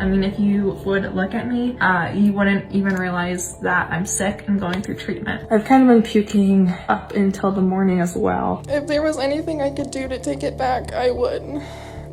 I mean, if you would look at me, you wouldn't even realize that I'm sick and going through treatment. I've kind of been puking up until the morning as well. If there was anything I could do to take it back, I would.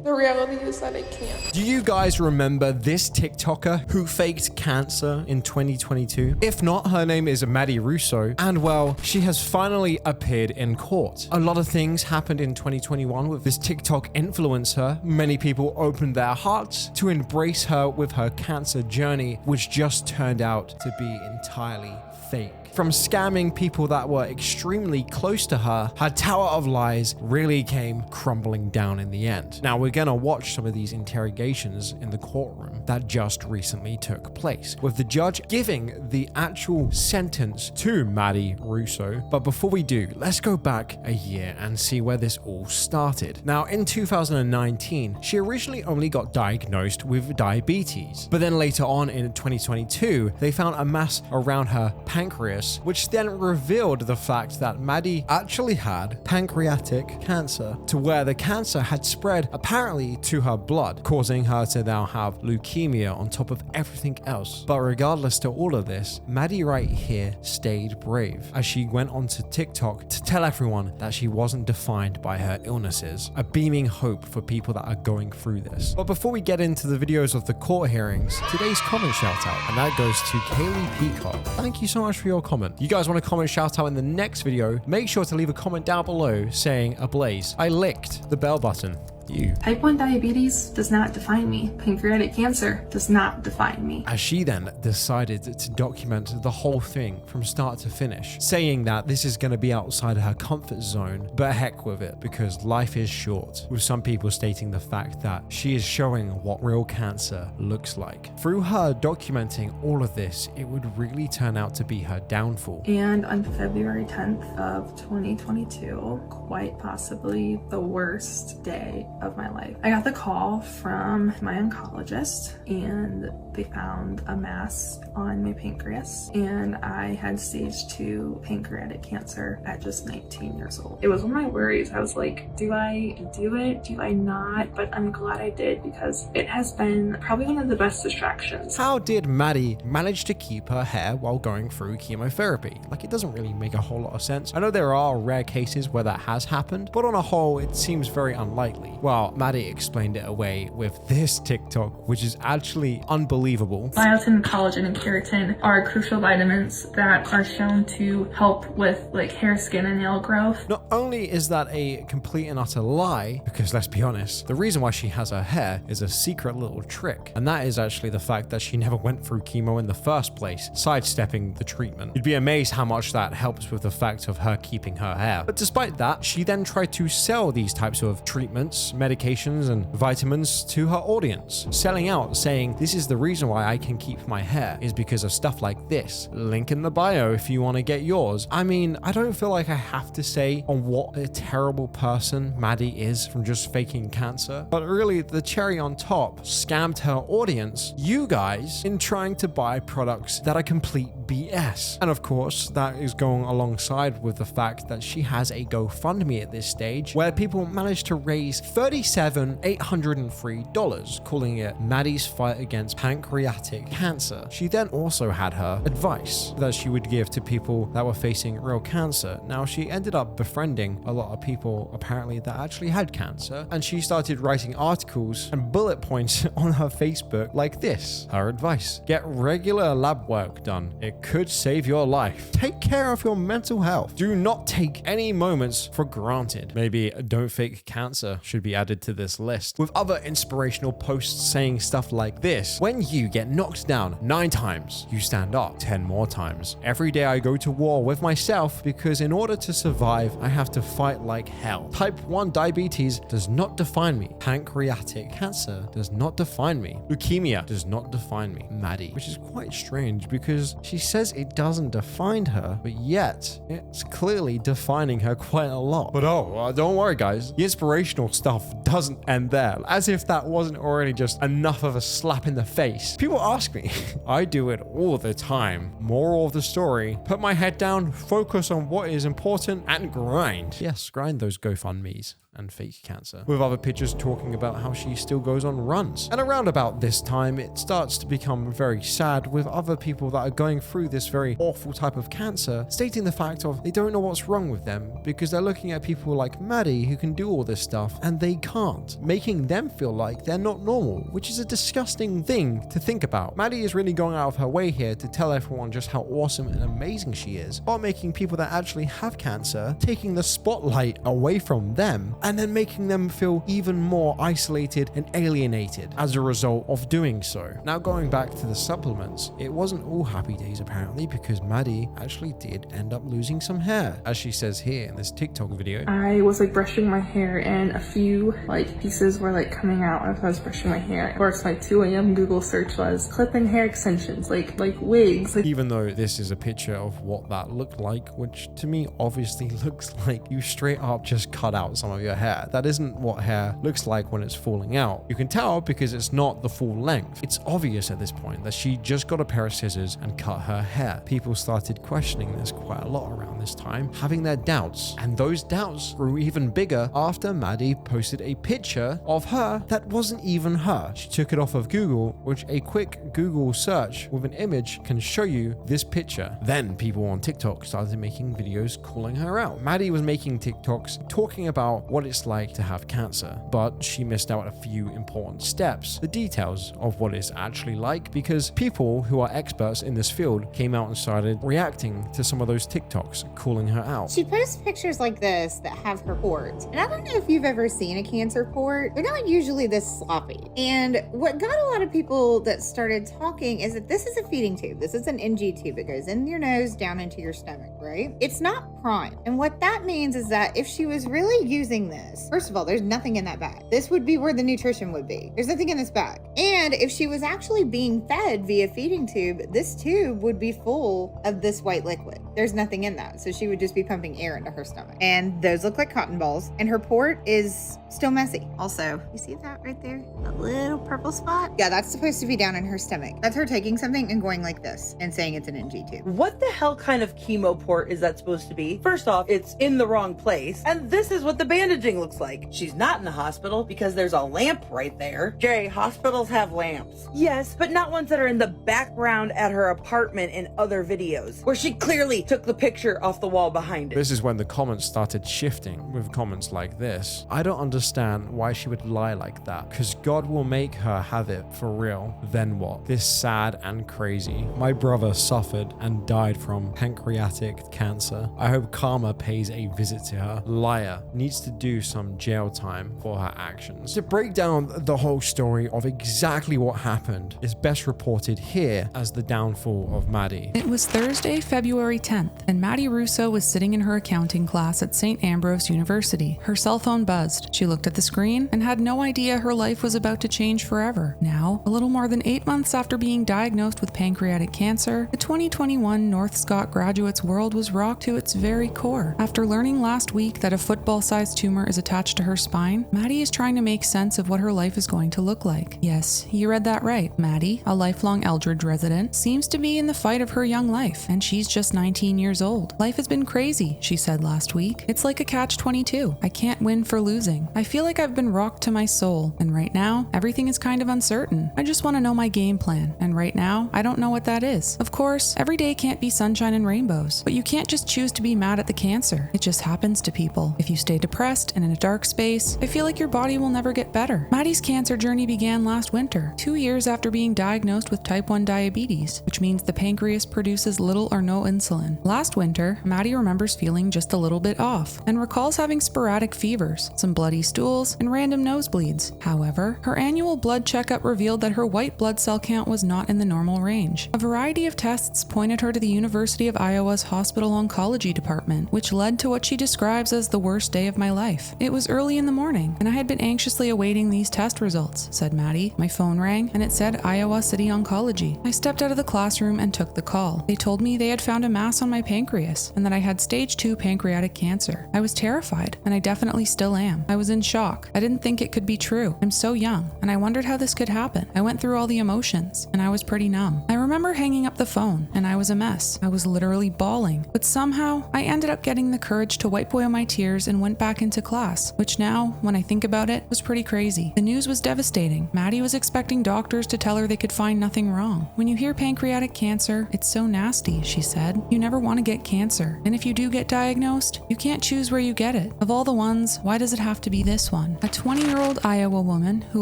The reality is that I can't. Do you guys remember this TikToker who faked cancer in 2022? If not, her name is Maddie Russo, and well, she has finally appeared in court. A lot of things happened in 2021 with this TikTok influencer. Many people opened their hearts to embrace her with her cancer journey, which just turned out to be entirely fake. From scamming people that were extremely close to her, her tower of lies really came crumbling down in the end. Now, we're gonna watch some of these interrogations in the courtroom that just recently took place, with the judge giving the actual sentence to Maddie Russo. But before we do, let's go back a year and see where this all started. Now, in 2019, she originally only got diagnosed with diabetes, but then later on in 2022, they found a mass around her pancreas, which then revealed the fact that Maddie actually had pancreatic cancer, to where the cancer had spread apparently to her blood, causing her to now have leukemia on top of everything else. But regardless to all of this, Maddie right here stayed brave as she went onto TikTok to tell everyone that she wasn't defined by her illnesses, a beaming hope for people that are going through this. But before we get into the videos of the court hearings, today's comment shout out, and that goes to Kaylee Peacock. Thank you so much for your comment. You guys want a comment shout out in the next video? Make sure to leave a comment down below saying ablaze. I licked the bell button. You. Type 1 diabetes does not define me. Pancreatic cancer does not define me. As she then decided to document the whole thing from start to finish, saying that this is going to be outside of her comfort zone, but heck with it, because life is short, with some people stating the fact that she is showing what real cancer looks like. Through her documenting all of this, it would really turn out to be her downfall. And on February 10th of 2022, quite possibly the worst day of my life, I got the call from my oncologist, and they found a mass on my pancreas, and I had stage 2 pancreatic cancer at just 19 years old. It was one of my worries. I was like, do I do it? Do I not? But I'm glad I did, because it has been probably one of the best distractions. How did Maddie manage to keep her hair while going through chemotherapy? Like, it doesn't really make a whole lot of sense. I know there are rare cases where that has happened, but on a whole, it seems very unlikely. Well, Maddie explained it away with this TikTok, which is actually unbelievable. Biotin, collagen, and keratin are crucial vitamins that are shown to help with like hair, skin, and nail growth. Not only is that a complete and utter lie, because let's be honest, the reason why she has her hair is a secret little trick, and that is actually the fact that she never went through chemo in the first place, sidestepping the treatment. You'd be amazed how much that helps with the fact of her keeping her hair. But despite that, she then tried to sell these types of treatments, medications, and vitamins to her audience, selling out, saying this is the reason why I can keep my hair is because of stuff like this. Link in the bio if you want to get yours. I mean, I don't feel like I have to say on what a terrible person Maddie is from just faking cancer, but really the cherry on top scammed her audience, you guys, in trying to buy products that are complete BS. And of course, that is going alongside with the fact that she has a GoFundMe at this stage where people managed to raise $37,803, calling it Maddie's fight against pancreatic cancer. She then also had her advice that she would give to people that were facing real cancer. Now, she ended up befriending a lot of people apparently that actually had cancer, and she started writing articles and bullet points on her Facebook like this. Her advice: get regular lab work done. It could save your life. Take care of your mental health. Do not take any moments for granted. Maybe don't fake cancer should be added to this list, with other inspirational posts saying stuff like this: when you get knocked down 9 times, you stand up 10 more times. Every day I go to war with myself because in order to survive, I have to fight like hell. Type 1 diabetes does not define me. Pancreatic cancer does not define me. Leukemia does not define me. Maddie, which is quite strange because she says it doesn't define her, but yet it's clearly defining her quite a lot. But don't worry guys, the inspirational stuff doesn't end there. As if that wasn't already just enough of a slap in the face. People ask me, I do it all the time. Moral of the story: put my head down, focus on what is important, and grind. Yes, grind those GoFundMes. and fake cancer, with other pictures talking about how she still goes on runs. And around about this time, it starts to become very sad with other people that are going through this very awful type of cancer, stating the fact of they don't know what's wrong with them because they're looking at people like Maddie who can do all this stuff and they can't, making them feel like they're not normal, which is a disgusting thing to think about. Maddie is really going out of her way here to tell everyone just how awesome and amazing she is, while making people that actually have cancer, taking the spotlight away from them, and then making them feel even more isolated and alienated as a result of doing so. Now, going back to the supplements, it wasn't all happy days apparently, because Maddie actually did end up losing some hair, as she says here in this TikTok video. I was like brushing my hair and a few like pieces were like coming out as I was brushing my hair. Of course, my 2 a.m. Google search was clip and hair extensions, like wigs. Even though this is a picture of what that looked like, which to me obviously looks like you straight up just cut out some of your hair. That isn't what hair looks like when it's falling out. You can tell because it's not the full length. It's obvious at this point that she just got a pair of scissors and cut her hair. People started questioning this quite a lot around this time, having their doubts. And those doubts grew even bigger after Maddie posted a picture of her that wasn't even her. She took it off of Google, which a quick Google search with an image can show you this picture. Then people on TikTok started making videos calling her out. Maddie was making TikToks talking about what it's like to have cancer, but she missed out a few important steps, the details of what it's actually like, because people who are experts in this field came out and started reacting to some of those TikToks calling her out. She posts pictures like this that have her port. And I don't know if you've ever seen a cancer port. They're not usually this sloppy. And what got a lot of people that started talking is that this is a feeding tube. This is an NG tube. It goes in your nose, down into your stomach, right? It's not prime. And what that means is that if she was really using this, first of all, there's nothing in that bag. This would be where the nutrition would be. There's nothing in this bag. And if she was actually being fed via feeding tube, this tube would be full of this white liquid. There's nothing in that. So she would just be pumping air into her stomach. And those look like cotton balls. And her port is still messy. Also, you see that right there? That little purple spot? Yeah, that's supposed to be down in her stomach. That's her taking something and going like this and saying it's an NG tube. What the hell kind of chemo port is that supposed to be? First off, it's in the wrong place. And this is what the bandaging looks like. She's not in the hospital because there's a lamp right there. Jay, hospitals have lamps. Yes, but not ones that are in the background at her apartment in other videos, where she clearly took the picture off the wall behind it. This is when the comments started shifting with comments like this. I don't understand why she would lie like that, because God will make her have it for real. Then what? This sad and crazy. My brother suffered and died from pancreatic cancer. I hope karma pays a visit to her. Liar needs to do some jail time for her actions. To break down the whole story of exactly what happened is best reported here as the downfall of Maddie. It was Thursday, February 10th, and Maddie Russo was sitting in her accounting class at St. Ambrose University. Her cell phone buzzed. She looked at the screen and had no idea her life was about to change forever. Now, a little more than 8 months after being diagnosed with pancreatic cancer, the 2021 North Scott graduate's world was rocked to its very core. After learning last week that a football-sized tumor is attached to her spine, Maddie is trying to make sense of what her life is going to look like. Yes, you read that right. Maddie, a lifelong Eldridge resident, seems to be in the fight of her young life, and she's just 19 years old. Life has been crazy, she said last week. It's like a catch-22. I can't win for losing. I feel like I've been rocked to my soul, and right now, everything is kind of uncertain. I just want to know my game plan, and right now, I don't know what that is. Of course, every day can't be sunshine and rainbows, but you can't just choose to be mad at the cancer. It just happens to people. If you stay depressed and in a dark space, I feel like your body will never get better. Maddie's cancer journey began last winter, 2 years after being diagnosed with type 1 diabetes, which means the pancreas produces little or no insulin. Last winter, Maddie remembers feeling just a little bit off and recalls having sporadic fevers, some bloody stools, and random nosebleeds. However, her annual blood checkup revealed that her white blood cell count was not in the normal range. A variety of tests pointed her to the University of Iowa's Hospital Oncology Department, which led to what she describes as the worst day of my life. It was early in the morning, and I had been anxiously awaiting these test results, said Maddie. My phone rang, and it said Iowa City Oncology. I stepped out of the classroom and took the call. They told me they had found a mass on my pancreas, and that I had stage 2 pancreatic cancer. I was terrified, and I definitely still am. I was in shock. I didn't think it could be true. I'm so young, and I wondered how this could happen. I went through all the emotions, and I was pretty numb. I remember hanging up the phone, and I was a mess. I was literally bawling, but somehow I ended up getting the courage to wipe away my tears and went back into class, which now, when I think about it, was pretty crazy. The news was devastating. Maddie was expecting doctors to tell her they could find nothing wrong. When you hear pancreatic cancer, it's so nasty, she said. You never want to get cancer, and if you do get diagnosed, you can't choose where you get it. Of all the ones, why does it have to be this one? A 20-year-old Iowa woman who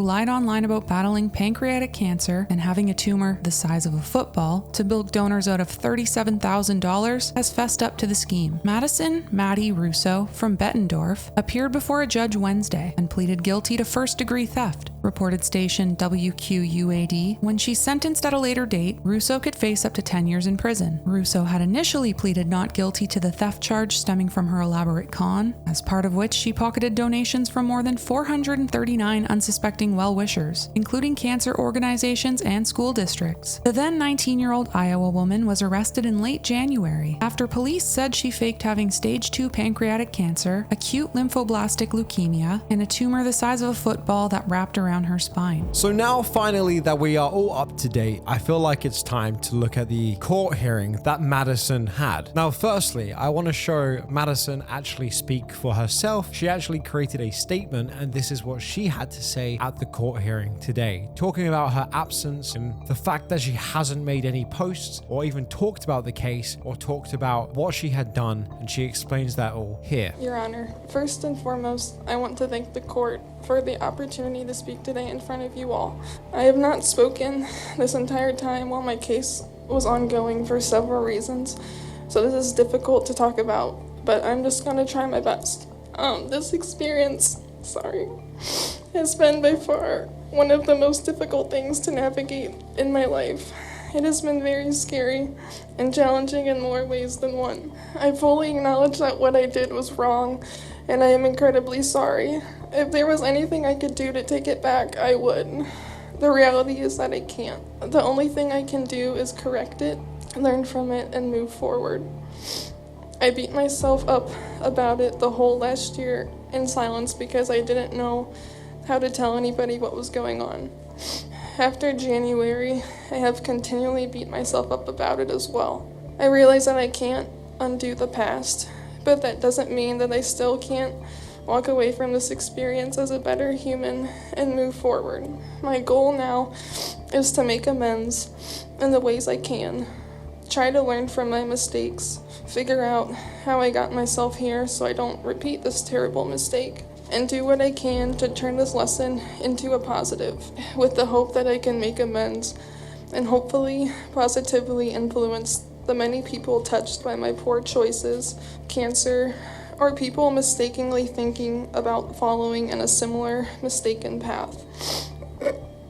lied online about battling pancreatic cancer and having a tumor the size of a football to bilk donors out of $37,000 has fessed up to the scheme. Maddie Russo from Bettendorf appeared before a judge Wednesday and pleaded guilty to first-degree theft, reported station WQUAD. When she's sentenced at a later date, Russo could face up to 10 years in prison. Russo had initially pleaded not guilty to the theft charge stemming from her elaborate con, as part of which she pocketed donations from more than 439 unsuspecting well-wishers, including cancer organizations and school districts. The then 19-year-old Iowa woman was arrested in late January after police said she faked having stage 2 pancreatic cancer, acute lymphoblastic leukemia, and a tumor the size of a football that wrapped around her spine. So now finally that we are all up to date, I feel like it's time to look at the court hearing that Madison had. Now firstly, I want to show Madison actually speak for herself. She actually created a statement, and this is what she had to say at the court hearing today, talking about her absence and the fact that she hasn't made any posts or even talked about the case or talked about what she had done, and she explains that all here. Your Honor, first and foremost, I want to thank the court for the opportunity to speak today in front of you all. I have not spoken this entire time while my case was ongoing for several reasons, so this is difficult to talk about, but I'm just going to try my best. This experience, has been by far one of the most difficult things to navigate in my life. It has been very scary and challenging in more ways than one. I fully acknowledge that what I did was wrong, and I am incredibly sorry. If there was anything I could do to take it back, I would. The reality is that I can't. The only thing I can do is correct it, learn from it, and move forward. I beat myself up about it the whole last year in silence because I didn't know how to tell anybody what was going on. After January, I have continually beat myself up about it as well. I realize that I can't undo the past, but that doesn't mean that I still can't walk away from this experience as a better human and move forward. My goal now is to make amends in the ways I can, try to learn from my mistakes, figure out how I got myself here so I don't repeat this terrible mistake, and do what I can to turn this lesson into a positive, with the hope that I can make amends and hopefully positively influence the many people touched by my poor choices, cancer, or people mistakenly thinking about following in a similar mistaken path.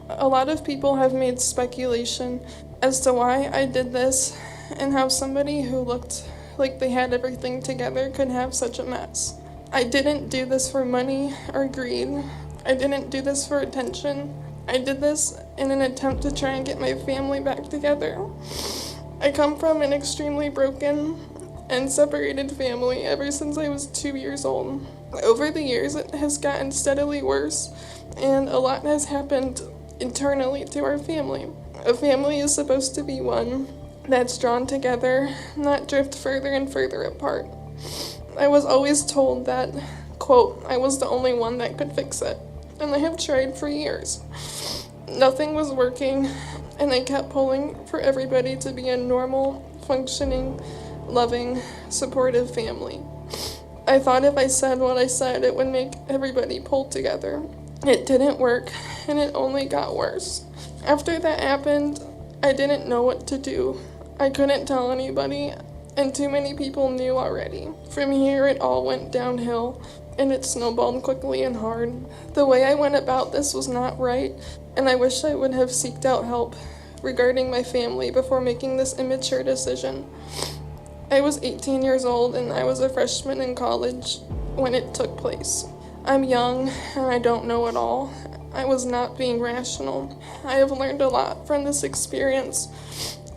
A lot of people have made speculation as to why I did this and how somebody who looked like they had everything together could have such a mess. I didn't do this for money or greed. I didn't do this for attention. I did this in an attempt to try and get my family back together. I come from an extremely broken and separated family ever since I was 2 years old. Over the years, it has gotten steadily worse, and a lot has happened internally to our family. A family is supposed to be one that's drawn together, not drift further and further apart. I was always told that, quote, I was the only one that could fix it, and I have tried for years. Nothing was working, and I kept pulling for everybody to be a normal, functioning, loving, supportive family. I thought if I said what I said, it would make everybody pull together. It didn't work, and it only got worse. After that happened, I didn't know what to do. I couldn't tell anybody, and too many people knew already. From here, it all went downhill, and it snowballed quickly and hard. The way I went about this was not right, and I wish I would have sought out help regarding my family before making this immature decision. I was 18 years old, and I was a freshman in college when it took place. I'm young, and I don't know it all. I was not being rational. I have learned a lot from this experience,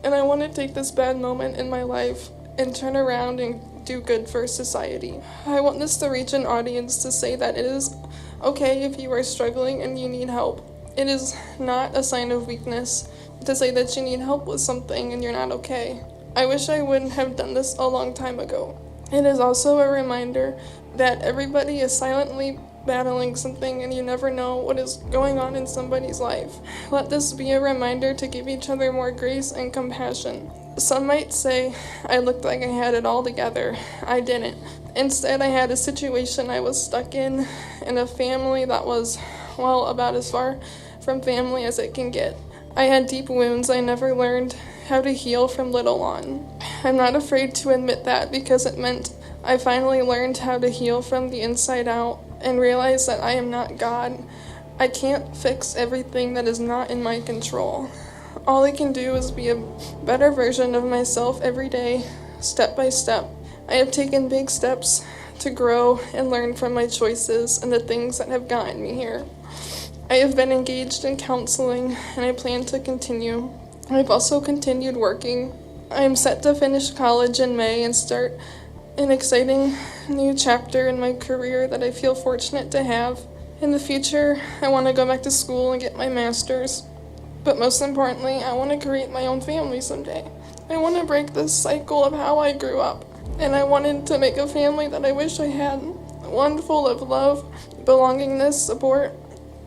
and I want to take this bad moment in my life and turn around and do good for society. I want this to reach an audience to say that it is okay if you are struggling and you need help. It is not a sign of weakness to say that you need help with something and you're not okay. I wish I wouldn't have done this a long time ago. It is also a reminder that everybody is silently battling something and you never know what is going on in somebody's life. Let this be a reminder to give each other more grace and compassion. Some might say I looked like I had it all together. I didn't. Instead, I had a situation I was stuck in a family that was, well, about as far from family as it can get. I had deep wounds I never learned how to heal from little on. I'm not afraid to admit that because it meant I finally learned how to heal from the inside out and realize that I am not God. I can't fix everything that is not in my control. All I can do is be a better version of myself every day, step by step. I have taken big steps to grow and learn from my choices and the things that have gotten me here. I have been engaged in counseling and I plan to continue. I've also continued working. I am set to finish college in May and start an exciting new chapter in my career that I feel fortunate to have. In the future, I want to go back to school and get my master's. But most importantly, I want to create my own family someday. I want to break this cycle of how I grew up. And I wanted to make a family that I wish I had. One full of love, belongingness, support,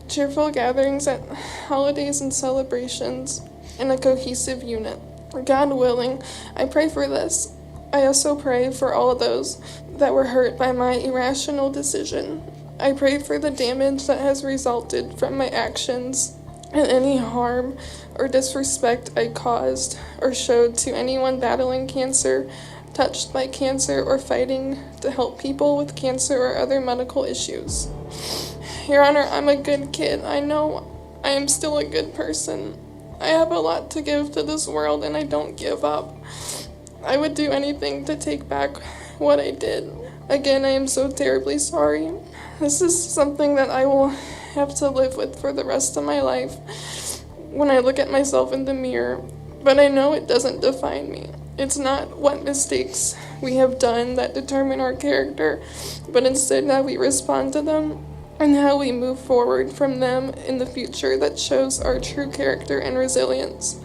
cheerful gatherings at holidays and celebrations, and a cohesive unit. God willing, I pray for this. I also pray for all of those that were hurt by my irrational decision. I pray for the damage that has resulted from my actions and any harm or disrespect I caused or showed to anyone battling cancer, touched by cancer, or fighting to help people with cancer or other medical issues. Your Honor, I'm a good kid. I know I am still a good person. I have a lot to give to this world and I don't give up. I would do anything to take back what I did. Again, I am so terribly sorry. This is something that I will have to live with for the rest of my life when I look at myself in the mirror. But I know it doesn't define me. It's not what mistakes we have done that determine our character, but instead how we respond to them and how we move forward from them in the future that shows our true character and resilience.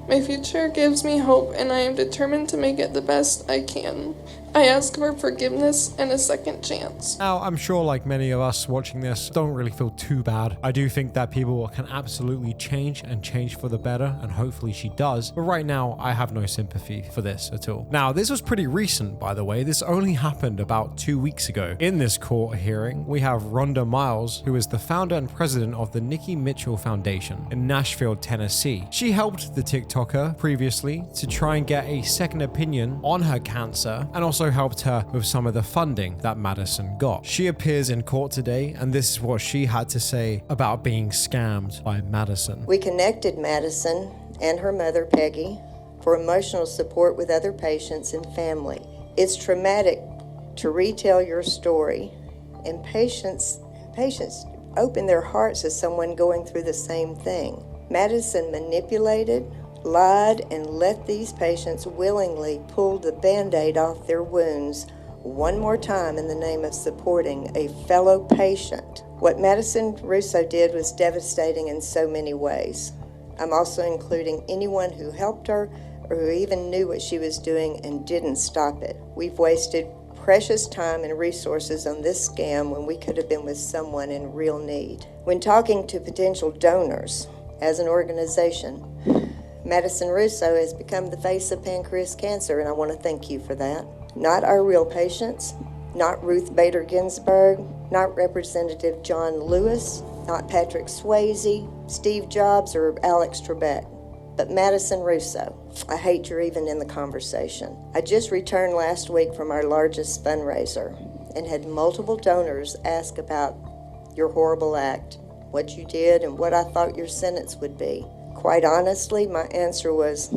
My future gives me hope, and I am determined to make it the best I can. I ask for forgiveness and a second chance. Now, I'm sure like many of us watching this don't really feel too bad. I do think that people can absolutely change and change for the better, and hopefully she does. But right now, I have no sympathy for this at all. Now, this was pretty recent, by the way. This only happened about 2 weeks ago. In this court hearing, we have Rhonda Miles, who is the founder and president of the Nikki Mitchell Foundation in Nashville, Tennessee. She helped the TikToker previously to try and get a second opinion on her cancer, and also helped her with some of the funding that Madison got. She appears in court today, and this is what she had to say about being scammed by Madison. We connected Madison and her mother, Peggy, for emotional support with other patients and family. It's traumatic to retell your story, and patients open their hearts to someone going through the same thing. Madison manipulated, lied, and let these patients willingly pull the Band-Aid off their wounds one more time in the name of supporting a fellow patient. What Madison Russo did was devastating in so many ways. I'm also including anyone who helped her or who even knew what she was doing and didn't stop it. We've wasted precious time and resources on this scam when we could have been with someone in real need. When talking to potential donors, as an organization, Madison Russo has become the face of pancreas cancer, and I want to thank you for that. Not our real patients, not Ruth Bader Ginsburg, not Representative John Lewis, not Patrick Swayze, Steve Jobs, or Alex Trebek, but Madison Russo. I hate you're even in the conversation. I just returned last week from our largest fundraiser and had multiple donors ask about your horrible act, what you did, and what I thought your sentence would be. Quite honestly, my answer was,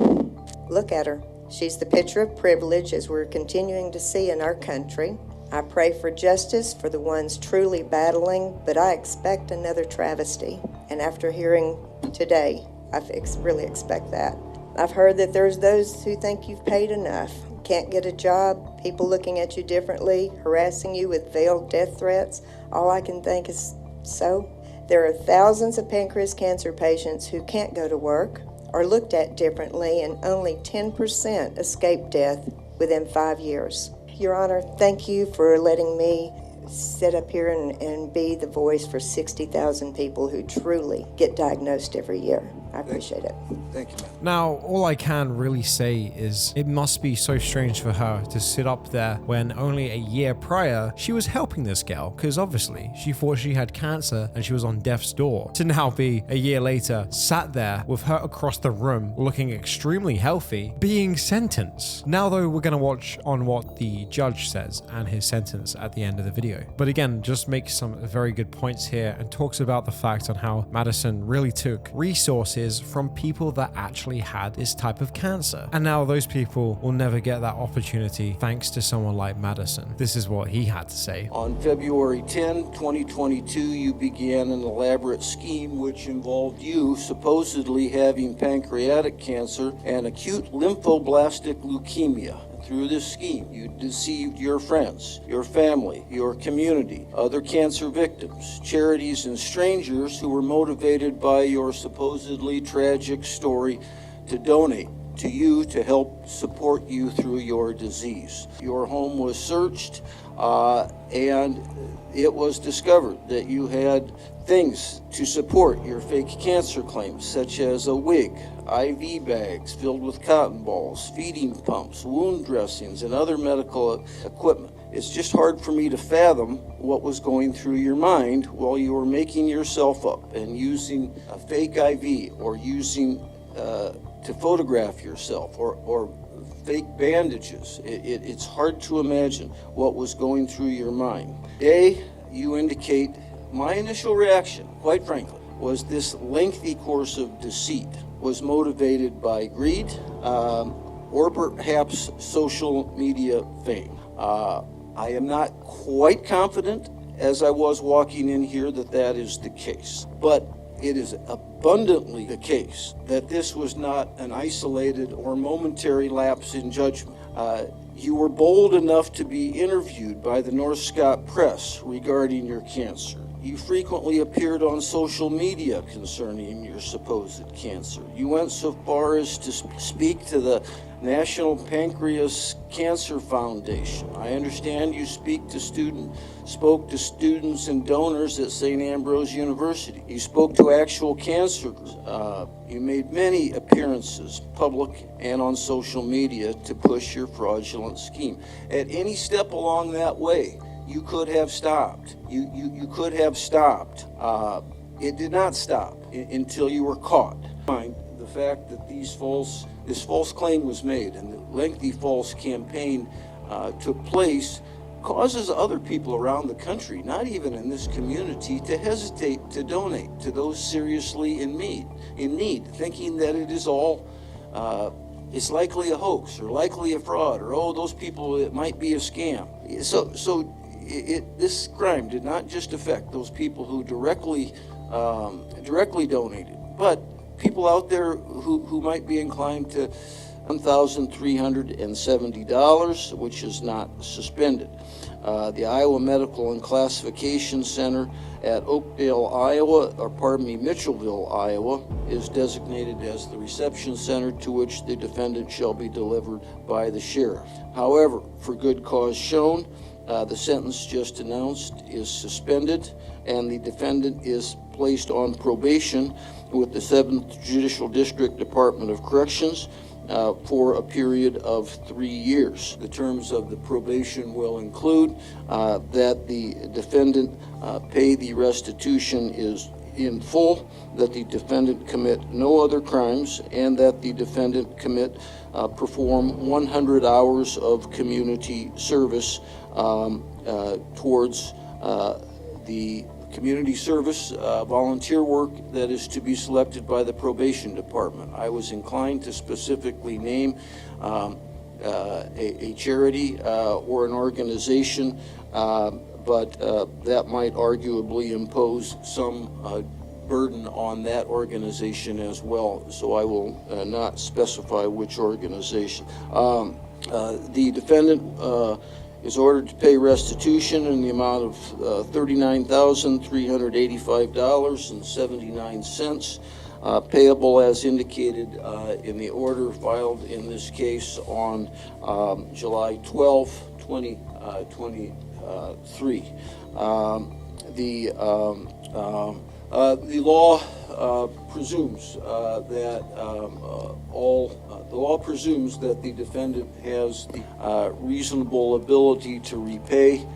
look at her. She's the picture of privilege as we're continuing to see in our country. I pray for justice for the ones truly battling, but I expect another travesty. And after hearing today, I really expect that. I've heard that there's those who think you've paid enough, can't get a job, people looking at you differently, harassing you with veiled death threats. All I can think is, so? There are thousands of pancreas cancer patients who can't go to work are looked at differently, and only 10% escape death within 5 years. Your Honor, thank you for letting me sit up here and be the voice for 60,000 people who truly get diagnosed every year. I appreciate it. Thank you, ma'am. Now, all I can really say is it must be so strange for her to sit up there when only a year prior she was helping this girl, because obviously she thought she had cancer and she was on death's door, to now be a year later sat there with her across the room looking extremely healthy, being sentenced. Now though, we're going to watch on what the judge says and his sentence at the end of the video. But again, just makes some very good points here and talks about the fact on how Madison really took resources from people that actually had this type of cancer. And now those people will never get that opportunity thanks to someone like Madison. This is what he had to say. On February 10, 2022, you began an elaborate scheme which involved you supposedly having pancreatic cancer and acute lymphoblastic leukemia. Through this scheme, you deceived your friends, your family, your community, other cancer victims, charities, and strangers who were motivated by your supposedly tragic story to donate to you to help support you through your disease. Your home was searched, and it was discovered that you had things to support your fake cancer claims, such as a wig, IV bags filled with cotton balls, feeding pumps, wound dressings, and other medical equipment. It's just hard for me to fathom what was going through your mind while you were making yourself up and using a fake IV or using to photograph yourself or fake bandages. It's hard to imagine what was going through your mind. Today, you indicate my initial reaction, quite frankly, was this lengthy course of deceit was motivated by greed or perhaps social media fame. I am not quite confident, as I was walking in here, that is the case. But it is abundantly the case that this was not an isolated or momentary lapse in judgment. You were bold enough to be interviewed by the North Scott Press regarding your cancer. You frequently appeared on social media concerning your supposed cancer. You went so far as to speak to the National Pancreas Cancer Foundation. I understand you spoke to students and donors at St. Ambrose University. You spoke to actual cancer. You made many appearances, public and on social media, to push your fraudulent scheme. At any step along that way, you could have stopped. You could have stopped. It did not stop until you were caught. The fact that this false claim was made and the lengthy false campaign took place causes other people around the country, not even in this community, to hesitate to donate to those seriously in need, thinking that it is all it's likely a hoax or likely a fraud, or those people, it might be a scam. So this crime did not just affect those people who directly donated, but people out there who might be inclined to $1,370, which is not suspended. The Iowa Medical and Classification Center at Mitchellville, Iowa, is designated as the reception center to which the defendant shall be delivered by the sheriff. However, for good cause shown, the sentence just announced is suspended, and the defendant is placed on probation with the 7th Judicial District Department of Corrections for a period of 3 years. The terms of the probation will include that the defendant pay the restitution is in full, that the defendant commit no other crimes, and that the defendant perform 100 hours of community service towards the community service volunteer work that is to be selected by the probation department. I was inclined to specifically name a charity or an organization, but that might arguably impose some burden on that organization as well, so I will not specify which organization. The defendant is ordered to pay restitution in the amount of $39,385.79. payable as indicated in the order filed in this case on July 12, 2023. The law presumes that the defendant has the reasonable ability to repay.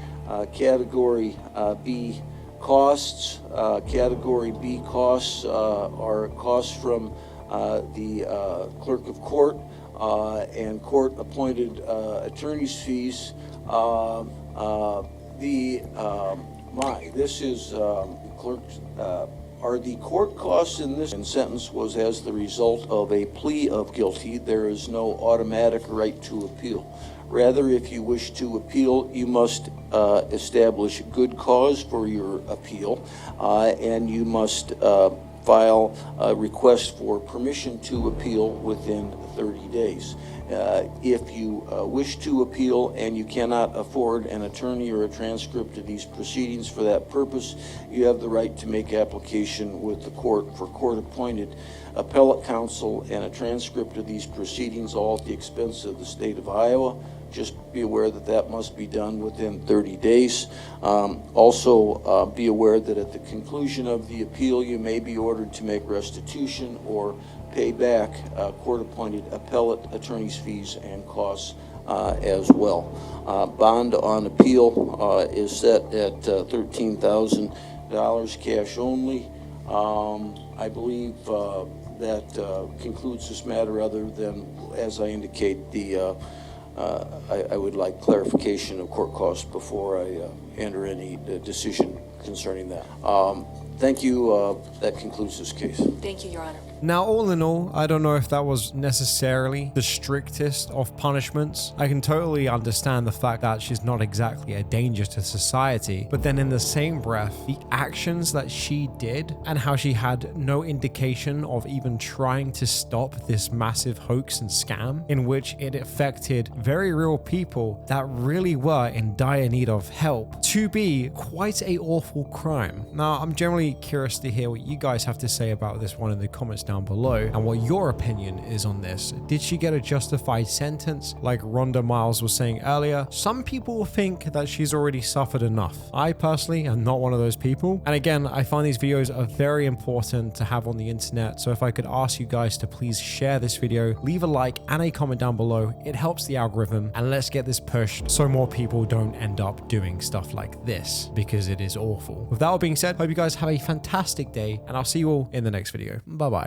Category B costs. Category B costs are costs from the clerk of court and court-appointed attorney's fees. This is clerk's. Are the court costs in this sentence was as the result of a plea of guilty. There is no automatic right to appeal. Rather, if you wish to appeal, you must establish good cause for your appeal, and you must file a request for permission to appeal within 30 days. If you wish to appeal and you cannot afford an attorney or a transcript of these proceedings for that purpose, you have the right to make application with the court for court-appointed appellate counsel and a transcript of these proceedings, all at the expense of the state of Iowa. Just be aware that that must be done within 30 days. Also, be aware that at the conclusion of the appeal, you may be ordered to make restitution or pay back court-appointed appellate attorney's fees and costs as well. Bond on appeal is set at $13,000 cash only. I believe that concludes this matter, other than, as I indicate, I would like clarification of court costs before I enter any decision concerning that. Thank you. That concludes this case. Thank you, Your Honor. Now, all in all, I don't know if that was necessarily the strictest of punishments. I can totally understand the fact that she's not exactly a danger to society, but then in the same breath, the actions that she did and how she had no indication of even trying to stop this massive hoax and scam in which it affected very real people that really were in dire need of help, to be quite a awful crime. Now, I'm generally curious to hear what you guys have to say about this one in the comments down below, and what your opinion is on this. Did she get a justified sentence like Rhonda Miles was saying earlier? Some people think that she's already suffered enough. I personally am not one of those people, and again, I find these videos are very important to have on the internet. So if I could ask you guys to please share this video, leave a like and a comment down below, it helps the algorithm, and let's get this pushed so more people don't end up doing stuff like this, because it is awful. With that all being said, hope you guys have a fantastic day, and I'll see you all in the next video. Bye bye.